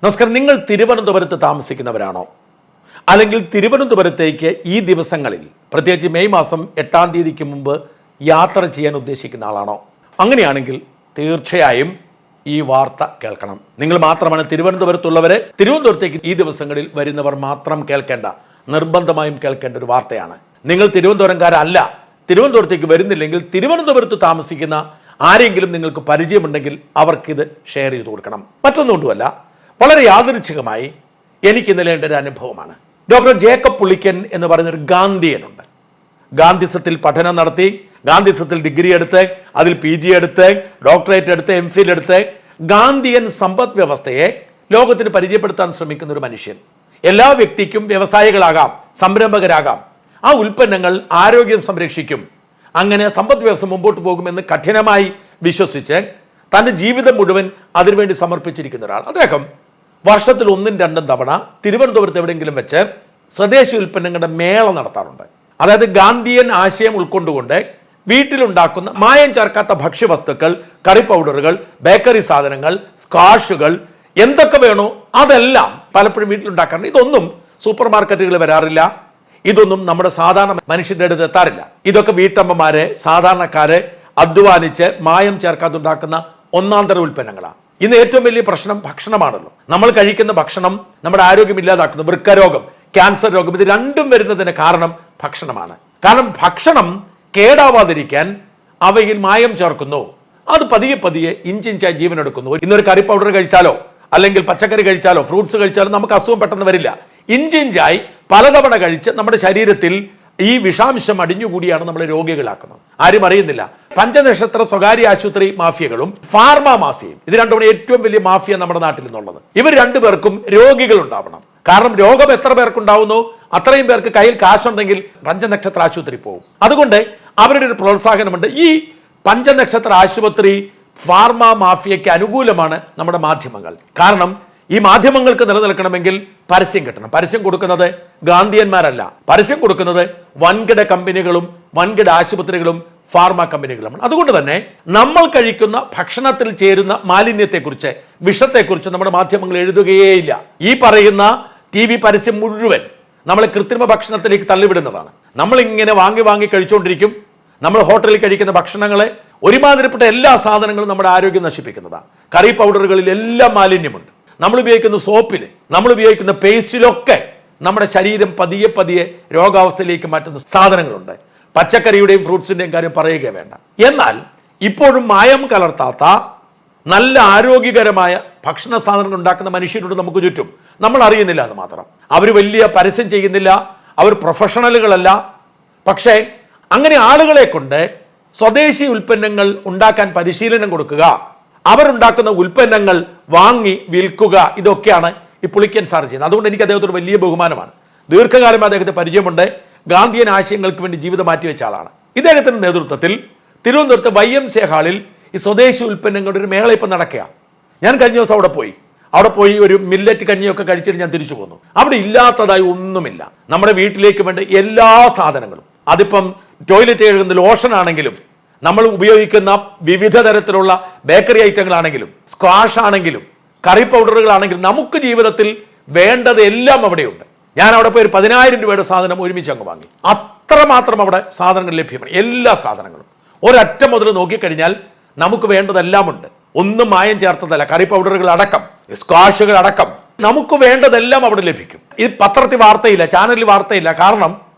നമസ്കാരം. നിങ്ങൾ തിരുവനന്തപുരത്ത് താമസിക്കുന്നവരാണോ? അല്ലെങ്കിൽ തിരുവനന്തപുരത്തേക്ക് ഈ ദിവസങ്ങളിൽ, പ്രത്യേകിച്ച് മെയ് മാസം 8-ാം തീയതിക്ക് മുമ്പ് യാത്ര ചെയ്യാൻ ഉദ്ദേശിക്കുന്ന ആളാണോ? അങ്ങനെയാണെങ്കിൽ തീർച്ചയായും ഈ വാർത്ത കേൾക്കണം. നിങ്ങൾ മാത്രമാണ് തിരുവനന്തപുരത്തുള്ളവരെ, തിരുവനന്തപുരത്തേക്ക് ഈ ദിവസങ്ങളിൽ വരുന്നവർ മാത്രം കേൾക്കേണ്ട, നിർബന്ധമായും കേൾക്കേണ്ട ഒരു വാർത്തയാണ്. നിങ്ങൾ തിരുവനന്തപുരംകാരല്ല, തിരുവനന്തപുരത്തേക്ക് വരുന്നില്ലെങ്കിൽ തിരുവനന്തപുരത്ത് താമസിക്കുന്ന ആരെങ്കിലും നിങ്ങൾക്ക് പരിചയമുണ്ടെങ്കിൽ അവർക്കിത് ഷെയർ ചെയ്ത് കൊടുക്കണം. മറ്റൊന്നുകൊണ്ടുമല്ല, വളരെ യാദൃച്ഛികമായി എനിക്ക് ഇന്നലെ ഒരു അനുഭവമാണ്. ഡോക്ടർ ജേക്കബ് പുളിക്കൻ എന്ന് പറയുന്നൊരു ഗാന്ധിയനുണ്ട്. ഗാന്ധിസത്തിൽ പഠനം നടത്തി, ഗാന്ധിസത്തിൽ ഡിഗ്രി എടുത്ത്, അതിൽ PG എടുത്ത്, ഡോക്ടറേറ്റ് എടുത്ത്, MPhil എടുത്ത് ഗാന്ധിയൻ സമ്പദ് വ്യവസ്ഥയെ ലോകത്തിന് പരിചയപ്പെടുത്താൻ ശ്രമിക്കുന്ന ഒരു മനുഷ്യൻ. എല്ലാ വ്യക്തിക്കും വ്യവസായികളാകാം, സംരംഭകരാകാം, ആ ഉൽപ്പന്നങ്ങൾ ആരോഗ്യം സംരക്ഷിക്കും, അങ്ങനെ സമ്പദ് വ്യവസ്ഥ മുമ്പോട്ട് പോകുമെന്ന് കഠിനമായി വിശ്വസിച്ച് തൻ്റെ ജീവിതം മുഴുവൻ അതിനുവേണ്ടി സമർപ്പിച്ചിരിക്കുന്ന ഒരാൾ. അദ്ദേഹം വർഷത്തിൽ 1-2 തവണ തിരുവനന്തപുരത്ത് എവിടെയെങ്കിലും വെച്ച് സ്വദേശി ഉൽപ്പന്നങ്ങളുടെ മേള നടത്താറുണ്ട്. അതായത് ഗാന്ധിയൻ ആശയം ഉൾക്കൊണ്ടുകൊണ്ട് വീട്ടിലുണ്ടാക്കുന്ന മായം ചേർക്കാത്ത ഭക്ഷ്യവസ്തുക്കൾ, കറി പൗഡറുകൾ, ബേക്കറി സാധനങ്ങൾ, സ്ക്വാഷുകൾ, എന്തൊക്കെ വേണോ അതെല്ലാം പലപ്പോഴും വീട്ടിലുണ്ടാക്കാറുണ്ട്. ഇതൊന്നും സൂപ്പർ മാർക്കറ്റുകളിൽ വരാറില്ല, ഇതൊന്നും നമ്മുടെ സാധാരണ മനുഷ്യരുടെ അടുത്ത് എത്താറില്ല. ഇതൊക്കെ വീട്ടമ്മമാരെ, സാധാരണക്കാരെ അധ്വാനിച്ച് മായം ചേർക്കാതുണ്ടാക്കുന്ന ഒന്നാന്തര ഉൽപ്പന്നങ്ങളാണ്. ഇന്ന് ഏറ്റവും വലിയ പ്രശ്നം ഭക്ഷണമാണല്ലോ. നമ്മൾ കഴിക്കുന്ന ഭക്ഷണം നമ്മുടെ ആരോഗ്യം ഇല്ലാതാക്കുന്നു. വൃക്കരോഗം, ക്യാൻസർ രോഗം, ഇത് രണ്ടും വരുന്നതിന് കാരണം ഭക്ഷണമാണ്. കാരണം ഭക്ഷണം കേടാവാതിരിക്കാൻ അവയിൽ മായം ചേർക്കുന്നു. അത് പതിയെ പതിയെ ഇഞ്ചിഞ്ചായി ജീവനെടുക്കുന്നു. ഇന്നൊരു കറി പൗഡർ കഴിച്ചാലോ, അല്ലെങ്കിൽ പച്ചക്കറി കഴിച്ചാലോ, ഫ്രൂട്ട്സ് കഴിച്ചാലോ നമുക്ക് അസുഖം പെട്ടെന്ന് വരില്ല. ഇഞ്ചിഞ്ചായി പലതവണ കഴിച്ച് നമ്മുടെ ശരീരത്തിൽ ഈ വിഷാംശം അടിഞ്ഞുകൂടിയാണ് നമ്മളെ രോഗികളാക്കുന്നത്. ആരും അറിയുന്നില്ല. പഞ്ചനക്ഷത്ര സ്വകാര്യ ആശുപത്രി മാഫിയകളും ഫാർമ മാഫിയയും, ഇത് രണ്ടും ഏറ്റവും വലിയ മാഫിയ നമ്മുടെ നാട്ടിൽ നിന്നുള്ളത്. ഇവർ രണ്ടുപേർക്കും രോഗികൾ ഉണ്ടാവണം. കാരണം രോഗം എത്ര പേർക്കുണ്ടാവുന്നു അത്രയും പേർക്ക് കയ്യിൽ കാശുണ്ടെങ്കിൽ പഞ്ചനക്ഷത്ര ആശുപത്രി പോകും. അതുകൊണ്ട് അവരുടെ ഒരു പ്രോത്സാഹനമുണ്ട്. ഈ പഞ്ചനക്ഷത്ര ആശുപത്രി ഫാർമ മാഫിയയ്ക്ക് അനുകൂലമാണ് നമ്മുടെ മാധ്യമങ്ങൾ. കാരണം ഈ മാധ്യമങ്ങൾക്ക് നിലനിൽക്കണമെങ്കിൽ പരസ്യം കിട്ടണം. പരസ്യം കൊടുക്കുന്നത് ഗാന്ധിയന്മാരല്ല, പരസ്യം കൊടുക്കുന്നത് വൻകിട കമ്പനികളും വൻകിട ആശുപത്രികളും ഫാർമ കമ്പനികളുമാണ്. അതുകൊണ്ട് തന്നെ നമ്മൾ കഴിക്കുന്ന ഭക്ഷണത്തിൽ ചേരുന്ന മാലിന്യത്തെക്കുറിച്ച്, വിഷത്തെക്കുറിച്ച് നമ്മുടെ മാധ്യമങ്ങൾ എഴുതുകയേയില്ല. ഈ പറയുന്ന TV പരസ്യം മുഴുവൻ നമ്മളെ കൃത്രിമ ഭക്ഷണത്തിലേക്ക് തള്ളിവിടുന്നതാണ്. നമ്മളിങ്ങനെ വാങ്ങി കഴിച്ചുകൊണ്ടിരിക്കും. നമ്മൾ ഹോട്ടലിൽ കഴിക്കുന്ന ഭക്ഷണങ്ങളെ, ഒരുമാതിരിപ്പെട്ട എല്ലാ സാധനങ്ങളും നമ്മുടെ ആരോഗ്യം നശിപ്പിക്കുന്നതാണ്. കറി പൗഡറുകളിൽ എല്ലാം മാലിന്യമുണ്ട്. നമ്മൾ ഉപയോഗിക്കുന്ന സോപ്പിൽ, നമ്മൾ ഉപയോഗിക്കുന്ന പേസ്റ്റിലൊക്കെ നമ്മുടെ ശരീരം പതിയെ പതിയെ രോഗാവസ്ഥയിലേക്ക് മാറ്റുന്ന സാധനങ്ങളുണ്ട്. പച്ചക്കറിയുടെയും ഫ്രൂട്ട്സിന്റെയും കാര്യം പറയുക വേണ്ട. എന്നാൽ ഇപ്പോഴും മായം കലർത്താത്ത നല്ല ആരോഗ്യകരമായ ഭക്ഷണ സാധനങ്ങൾ ഉണ്ടാക്കുന്ന മനുഷ്യരോട് നമുക്ക് ചുറ്റും. നമ്മൾ അറിയുന്നില്ല എന്ന് മാത്രം. അവർ വലിയ പരസ്യം ചെയ്യുന്നില്ല, അവർ പ്രൊഫഷണലുകളല്ല. പക്ഷേ അങ്ങനെ ആളുകളെ കൊണ്ട് സ്വദേശി ഉൽപ്പന്നങ്ങൾ ഉണ്ടാക്കാൻ പരിശീലനം കൊടുക്കുക, അവരുണ്ടാക്കുന്ന ഉൽപ്പന്നങ്ങൾ വാങ്ങി വിൽക്കുക, ഇതൊക്കെയാണ് ഈ പുളിക്കൻ സാർ ചെയ്യുന്നത്. അതുകൊണ്ട് എനിക്ക് അദ്ദേഹത്തോട് വലിയ ബഹുമാനമാണ്. ദീർഘകാലം അദ്ദേഹത്തെ പരിചയമുണ്ട്. ഗാന്ധിയൻ ആശയങ്ങൾക്ക് വേണ്ടി ജീവിതം മാറ്റിവെച്ച ആളാണ്. ഇദ്ദേഹത്തിന്റെ നേതൃത്വത്തിൽ തിരുവനന്തപുരത്ത് YMCA ഹാളിൽ ഈ സ്വദേശി ഉൽപ്പന്നങ്ങളുടെ ഒരു മേള ഇപ്പം നടക്കുക. ഞാൻ കഴിഞ്ഞ ദിവസം അവിടെ പോയി ഒരു മില്ലറ്റ് കഞ്ഞിയൊക്കെ കഴിച്ചിട്ട് ഞാൻ തിരിച്ചു പോന്നു. അവിടെ ഇല്ലാത്തതായി ഒന്നുമില്ല. നമ്മുടെ വീട്ടിലേക്ക് വേണ്ട എല്ലാ സാധനങ്ങളും, അതിപ്പം ടോയ്ലറ്റ് കഴുകുന്ന ലോഷൻ ആണെങ്കിലും, നമ്മൾ ഉപയോഗിക്കുന്ന വിവിധ തരത്തിലുള്ള ബേക്കറി ഐറ്റങ്ങളാണെങ്കിലും, സ്ക്വാഷ് ആണെങ്കിലും, കറി പൗഡറുകളാണെങ്കിലും, നമുക്ക് ജീവിതത്തിൽ വേണ്ടത് എല്ലാം അവിടെയുണ്ട്. ഞാൻ അവിടെ പോയി ഒരു 10,000 രൂപയുടെ സാധനം ഒരുമിച്ച് അങ്ങ് വാങ്ങി. അത്രമാത്രം അവിടെ സാധനങ്ങൾ ലഭ്യമാണ്. എല്ലാ സാധനങ്ങളും ഒരറ്റം മുതൽ നോക്കിക്കഴിഞ്ഞാൽ നമുക്ക് വേണ്ടതെല്ലാം ഉണ്ട്. ഒന്നും മായം ചേർത്തതല്ല. കറി പൗഡറുകൾ അടക്കം, സ്ക്വാഷുകൾ അടക്കം നമുക്ക് വേണ്ടതെല്ലാം അവിടെ ലഭിക്കും. ഇത് പത്രത്തിൽ വാർത്തയില്ല, ചാനലിൽ വാർത്തയില്ല. കാരണം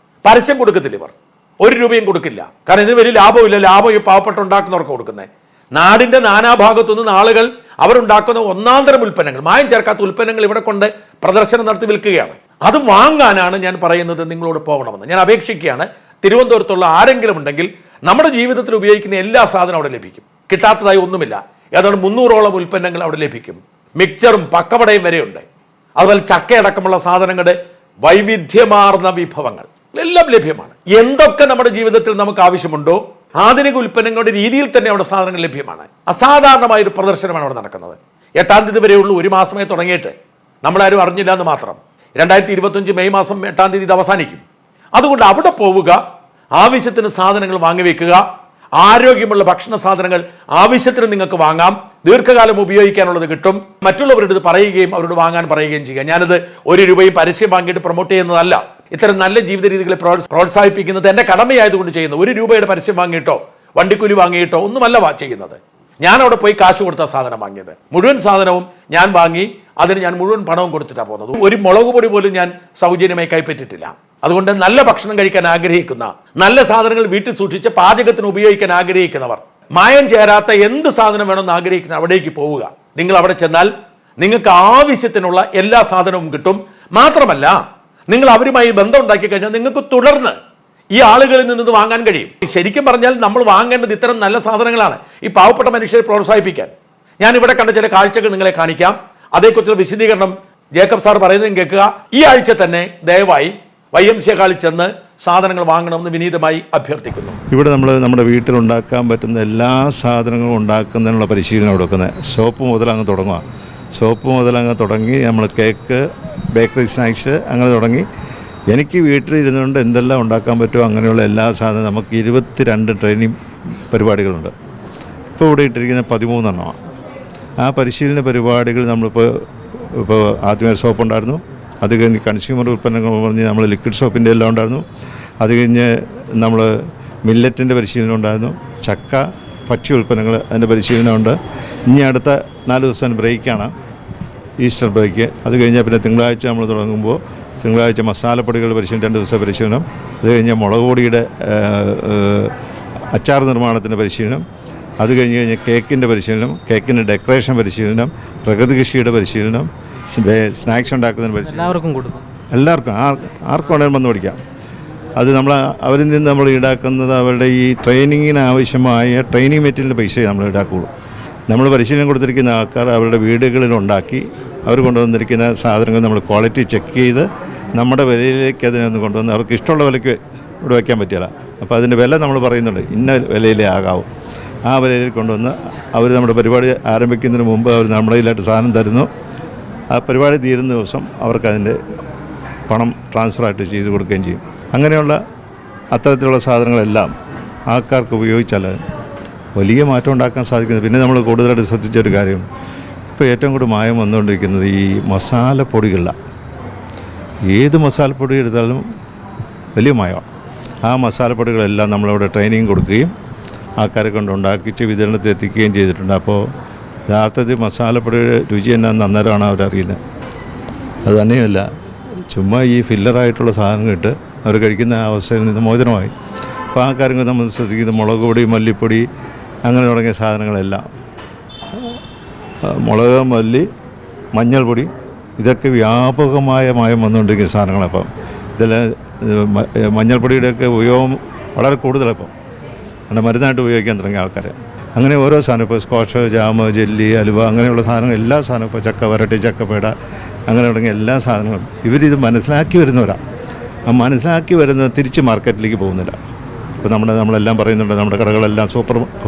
പരസ്യം കൊടുക്കത്തില്ല. ഇവർ 1 രൂപയും കൊടുക്കില്ല. കാരണം ഇതിന് വലിയ ലാഭമില്ല. ലാഭം ഈ പാവപ്പെട്ട ഉണ്ടാക്കുന്നവർക്ക് കൊടുക്കുന്നത്. നാടിന്റെ നാനാഭാഗത്തു നിന്ന് ആളുകൾ അവരുണ്ടാക്കുന്ന ഒന്നാന്തരം ഉൽപ്പന്നങ്ങൾ, മായം ചേർക്കാത്ത ഉൽപ്പന്നങ്ങൾ ഇവിടെ കൊണ്ട് പ്രദർശനം നടത്തി വിൽക്കുകയാണ്. അത് വാങ്ങാനാണ് ഞാൻ പറയുന്നത് നിങ്ങളോട് പോകണമെന്ന്. ഞാൻ അപേക്ഷിക്കുകയാണ്. തിരുവനന്തപുരത്തുള്ള ആരെങ്കിലും ഉണ്ടെങ്കിൽ നമ്മുടെ ജീവിതത്തിൽ ഉപയോഗിക്കുന്ന എല്ലാ സാധനവും അവിടെ ലഭിക്കും. കിട്ടാത്തതായി ഒന്നുമില്ല. ഏതാണ്ട് 300ഓളം ഉൽപ്പന്നങ്ങൾ അവിടെ ലഭിക്കും. മിക്സറും പക്കവടയും വരെയുണ്ട്. അതുപോലെ ചക്കയടക്കമുള്ള സാധനങ്ങളുടെ വൈവിധ്യമാർന്ന വിഭവങ്ങൾ എല്ലാം ലഭ്യമാണ്. എന്തൊക്കെ നമ്മുടെ ജീവിതത്തിൽ നമുക്ക് ആവശ്യമുണ്ടോ ആധുനിക ഉൽപ്പന്നങ്ങളുടെ രീതിയിൽ തന്നെ അവിടെ സാധനങ്ങൾ ലഭ്യമാണ്. അസാധാരണമായ ഒരു പ്രദർശനമാണ് അവിടെ നടക്കുന്നത്. 8-ാം തീയതി വരെയുള്ളൂ. 1 മാസമേ തുടങ്ങിയിട്ട്. നമ്മളാരും അറിഞ്ഞില്ല എന്ന് മാത്രം. 2025 മെയ് മാസം 8-ാം തീയതി ഇത് അവസാനിക്കും. അതുകൊണ്ട് അവിടെ പോവുക, ആവശ്യത്തിന് സാധനങ്ങൾ വാങ്ങിവെക്കുക, ആരോഗ്യമുള്ള ഭക്ഷണ സാധനങ്ങൾ ആവശ്യത്തിന് നിങ്ങൾക്ക് വാങ്ങാം. ദീർഘകാലം ഉപയോഗിക്കാനുള്ളത് കിട്ടും. മറ്റുള്ളവരുടെ ഇത് പറയുകയും അവരോട് വാങ്ങാൻ പറയുകയും ചെയ്യുക. ഞാനത് 1 രൂപയും പരസ്യം വാങ്ങിയിട്ട് പ്രൊമോട്ട് ചെയ്യുന്നതല്ല. ഇത്തരം നല്ല ജീവിത രീതികളെ പ്രോത്സാഹിപ്പിക്കുന്നത് എൻ്റെ കടമയായതുകൊണ്ട് ചെയ്യുന്നത്. 1 രൂപയുടെ പരസ്യം വാങ്ങിയിട്ടോ വണ്ടിക്കൂലി വാങ്ങിയിട്ടോ ഒന്നുമല്ല ചെയ്യുന്നത്. ഞാൻ അവിടെ പോയി കാശ് കൊടുത്ത സാധനം വാങ്ങിയത്. മുഴുവൻ സാധനവും ഞാൻ വാങ്ങി, അതിന് ഞാൻ മുഴുവൻ പണവും കൊടുത്തിട്ടാണ് പോകുന്നത്. ഒരു മുളക് പൊടി പോലും ഞാൻ സൗജന്യമായി കൈപ്പറ്റിയിട്ടില്ല. അതുകൊണ്ട് നല്ല ഭക്ഷണം കഴിക്കാൻ ആഗ്രഹിക്കുന്ന, നല്ല സാധനങ്ങൾ വീട്ടിൽ സൂക്ഷിച്ച് പാചകത്തിന് ഉപയോഗിക്കാൻ ആഗ്രഹിക്കുന്നവർ, മായം ചേരാത്ത എന്ത് സാധനം വേണമെന്ന് ആഗ്രഹിക്കുന്ന അവിടേക്ക് പോവുക. നിങ്ങൾ അവിടെ ചെന്നാൽ നിങ്ങൾക്ക് ആവശ്യത്തിനുള്ള എല്ലാ സാധനവും കിട്ടും. മാത്രമല്ല, നിങ്ങൾ അവരുമായി ബന്ധം ഉണ്ടാക്കി കഴിഞ്ഞാൽ നിങ്ങൾക്ക് തുടർന്ന് ഈ ആളുകളിൽ നിന്ന് വാങ്ങാൻ കഴിയും. ശരിക്കും പറഞ്ഞാൽ നമ്മൾ വാങ്ങേണ്ടത് ഇത്തരം നല്ല സാധനങ്ങളാണ്, ഈ പാവപ്പെട്ട മനുഷ്യരെ പ്രോത്സാഹിപ്പിക്കാൻ. ഞാൻ ഇവിടെ കണ്ട ചില കാഴ്ചകൾ നിങ്ങളെ കാണിക്കാം. അതേക്കുറിച്ചുള്ള വിശദീകരണം ജേക്കബ് സാർ പറയുന്നതും കേൾക്കുക. ഈ ആഴ്ച തന്നെ ദയവായി YMCA ഹാളിൽ ചെന്ന് സാധനങ്ങൾ വാങ്ങണമെന്ന് വിനീതമായി അഭ്യർത്ഥിക്കുന്നു. ഇവിടെ നമ്മൾ നമ്മുടെ വീട്ടിലുണ്ടാക്കാൻ പറ്റുന്ന എല്ലാ സാധനങ്ങളും ഉണ്ടാക്കുന്നതിനുള്ള പരിശീലനം കൊടുക്കുന്നത്. സോപ്പ് മുതൽ അങ്ങ് തുടങ്ങുക. സോപ്പ് മുതൽ അങ്ങ് തുടങ്ങി നമ്മൾ കേക്ക്, ബേക്കറി സ്നാക്സ് അങ്ങനെ തുടങ്ങി എനിക്ക് വീട്ടിലിരുന്നുകൊണ്ട് എന്തെല്ലാം ഉണ്ടാക്കാൻ പറ്റുമോ അങ്ങനെയുള്ള എല്ലാ സാധനവും നമുക്ക് 22 ട്രെയിനിങ് പരിപാടികളുണ്ട്. ഇപ്പോൾ ഇവിടെ ഇട്ടിരിക്കുന്ന 13 എണ്ണമാണ്. ആ പരിശീലന പരിപാടികൾ ഇപ്പോൾ ആദ്യമേ സോപ്പ് ഉണ്ടായിരുന്നു. അത് കഴിഞ്ഞ് കൺസ്യൂമർ ഉൽപ്പന്നങ്ങൾ പറഞ്ഞ് നമ്മൾ ലിക്വിഡ് സോപ്പിൻ്റെ എല്ലാം ഉണ്ടായിരുന്നു. അത് കഴിഞ്ഞ് നമ്മൾ മില്ലറ്റിൻ്റെ പരിശീലനം ഉണ്ടായിരുന്നു. ചക്ക, ഭക്ഷ്യ ഉൽപ്പന്നങ്ങൾ അതിൻ്റെ പരിശീലനമുണ്ട്. ഇനി അടുത്ത 4 ദിവസം ബ്രേക്കാണ്, ഈസ്റ്റർ ബ്രേക്ക്. അത് കഴിഞ്ഞാൽ പിന്നെ തിങ്കളാഴ്ച നമ്മൾ തുടങ്ങുമ്പോൾ തിങ്കളാഴ്ച മസാലപ്പൊടികളുടെ പരിശീലനം, 2 ദിവസം പരിശീലനം. അത് കഴിഞ്ഞാൽ മുളക് പൊടിയുടെ അച്ചാർ നിർമ്മാണത്തിൻ്റെ പരിശീലനം. അത് കഴിഞ്ഞ് കേക്കിൻ്റെ പരിശീലനം, കേക്കിൻ്റെ ഡെക്കറേഷൻ പരിശീലനം, പ്രകൃതി കൃഷിയുടെ പരിശീലനം, സ്നാക്സ് ഉണ്ടാക്കുന്നതിന് പരിശീലനം. എല്ലാവർക്കും ആർക്കും വേണമെങ്കിലും വന്ന് പഠിക്കാം. അത് അവരിൽ നിന്ന് നമ്മൾ ഈടാക്കുന്നത് അവരുടെ ഈ ട്രെയിനിങ്ങിന് ആവശ്യമായ ട്രെയിനിങ് മെറ്റീരിയലിൻ്റെ പൈസയെ നമ്മൾ ഈടാക്കുകയുള്ളൂ. നമ്മൾ പരിശീലനം കൊടുത്തിരിക്കുന്ന ആൾക്കാർ അവരുടെ വീടുകളിലുണ്ടാക്കി അവർ കൊണ്ടുവന്നിരിക്കുന്ന സാധനങ്ങൾ നമ്മൾ ക്വാളിറ്റി ചെക്ക് ചെയ്ത് നമ്മുടെ വിലയിലേക്ക് അതിനൊന്ന് കൊണ്ടുവന്ന് അവർക്ക് ഇഷ്ടമുള്ള വിലയ്ക്ക് ഇവിടെ വയ്ക്കാൻ പറ്റില്ല. അപ്പോൾ അതിൻ്റെ വില നമ്മൾ പറയുന്നുണ്ട്, ഇന്ന വിലയിലേ ആകാവും. ആ വിലയിൽ കൊണ്ടുവന്ന് അവർ നമ്മുടെ പരിപാടി ആരംഭിക്കുന്നതിന് മുമ്പ് അവർ നമ്മുടെ കയ്യിലായിട്ട് സാധനം തരുന്നു. ആ പരിപാടി തീരുന്ന ദിവസം അവർക്കതിൻ്റെ പണം ട്രാൻസ്ഫറായിട്ട് ചെയ്ത് കൊടുക്കുകയും ചെയ്യും. അങ്ങനെയുള്ള അത്തരത്തിലുള്ള സാധനങ്ങളെല്ലാം ആൾക്കാർക്ക് ഉപയോഗിച്ചാൽ വലിയ മാറ്റം ഉണ്ടാക്കാൻ സാധിക്കുന്നത്. പിന്നെ നമ്മൾ കൂടുതലായിട്ട് ശ്രദ്ധിച്ചൊരു കാര്യം, ഇപ്പോൾ ഏറ്റവും കൂടുതൽ മായം വന്നുകൊണ്ടിരിക്കുന്നത് ഈ മസാലപ്പൊടികളിലാണ്. ഏത് മസാലപ്പൊടി എടുത്താലും വലിയ മായമാണ്. ആ മസാലപ്പൊടികളെല്ലാം നമ്മളിവിടെ ട്രെയിനിങ് കൊടുക്കുകയും ആൾക്കാരെ കൊണ്ട് ഉണ്ടാക്കിച്ച് വിതരണത്തിൽ എത്തിക്കുകയും ചെയ്തിട്ടുണ്ട്. അപ്പോൾ യഥാർത്ഥത്തിൽ മസാലപ്പൊടിയുടെ രുചി എന്നാന്ന് അന്നേരമാണ് അവരറിയുന്നത്. അത് തന്നെയല്ല, ചുമ്മാ ഈ ഫില്ലറായിട്ടുള്ള സാധനങ്ങൾ ഇട്ട് അവർ കഴിക്കുന്ന അവസ്ഥയിൽ നിന്ന് മോചനമായി. അപ്പോൾ ആ കാര്യങ്ങൾ നമ്മൾ ശ്രദ്ധിക്കുന്നത് മുളക് പൊടി, മല്ലിപ്പൊടി അങ്ങനെ തുടങ്ങിയ സാധനങ്ങളെല്ലാം, മുളക്, മല്ലി, മഞ്ഞൾപ്പൊടി, ഇതൊക്കെ വ്യാപകമായ മായം വന്നുകൊണ്ടിരിക്കുന്ന സാധനങ്ങളാണ്. അപ്പം ഇതിൽ മഞ്ഞൾപ്പൊടിയുടെയൊക്കെ ഉപയോഗം വളരെ കൂടുതലിപ്പം, കാരണം മരുന്നായിട്ട് ഉപയോഗിക്കാൻ തുടങ്ങിയ ആൾക്കാർ. അങ്ങനെ ഓരോ സാധനം, ഇപ്പോൾ സ്ക്വാഷ്, ജാമ്, ജെല്ലി, അലുവ അങ്ങനെയുള്ള സാധനങ്ങൾ, എല്ലാ സാധനവും, ഇപ്പോൾ ചക്ക വരട്ടി, ചക്കപ്പേട അങ്ങനെ തുടങ്ങിയ എല്ലാ സാധനങ്ങളും ഇവരിത് മനസ്സിലാക്കി വരുന്നവരാണ്. ആ മനസ്സിലാക്കി വരുന്നത് തിരിച്ച് മാർക്കറ്റിലേക്ക് പോകുന്നില്ല. ഇപ്പോൾ നമ്മളെല്ലാം പറയുന്നുണ്ട്, നമ്മുടെ കടകളെല്ലാം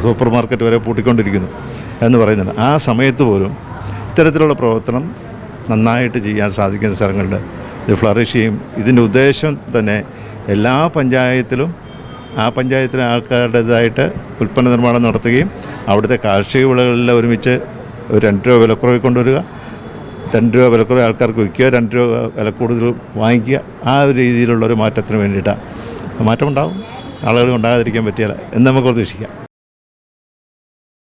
സൂപ്പർ മാർക്കറ്റ് വരെ പൂട്ടിക്കൊണ്ടിരിക്കുന്നു എന്ന് പറയുന്നുണ്ട്. ആ സമയത്ത് പോലും ഇത്തരത്തിലുള്ള പ്രവർത്തനം നന്നായിട്ട് ചെയ്യാൻ സാധിക്കുന്ന സ്ഥലങ്ങളിൽ ഇത് ഫ്ലറിഷ് ചെയ്യും. ഇതിൻ്റെ ഉദ്ദേശം തന്നെ എല്ലാ പഞ്ചായത്തിലും ആ പഞ്ചായത്തിലെ ആൾക്കാരുടേതായിട്ട് ഉൽപ്പന്ന നിർമ്മാണം നടത്തുകയും അവിടുത്തെ കാർഷിക വിളകളെല്ലാം ഒരുമിച്ച് ഒരു 2 രൂപ വിലക്കുറവിൽ കൊണ്ടുവരിക, 2 രൂപ വിലക്കുറവ് ആൾക്കാർക്ക് വിൽക്കുക, 2 രൂപ വില കൂടുതൽ വാങ്ങിക്കുക. ആ ഒരു രീതിയിലുള്ളൊരു മാറ്റത്തിന് വേണ്ടിയിട്ടാണ്. മാറ്റമുണ്ടാകും, ആളുകൾ ഉണ്ടാകാതിരിക്കാൻ പറ്റിയാൽ എന്ന് നമുക്ക് പ്രതീക്ഷിക്കാം.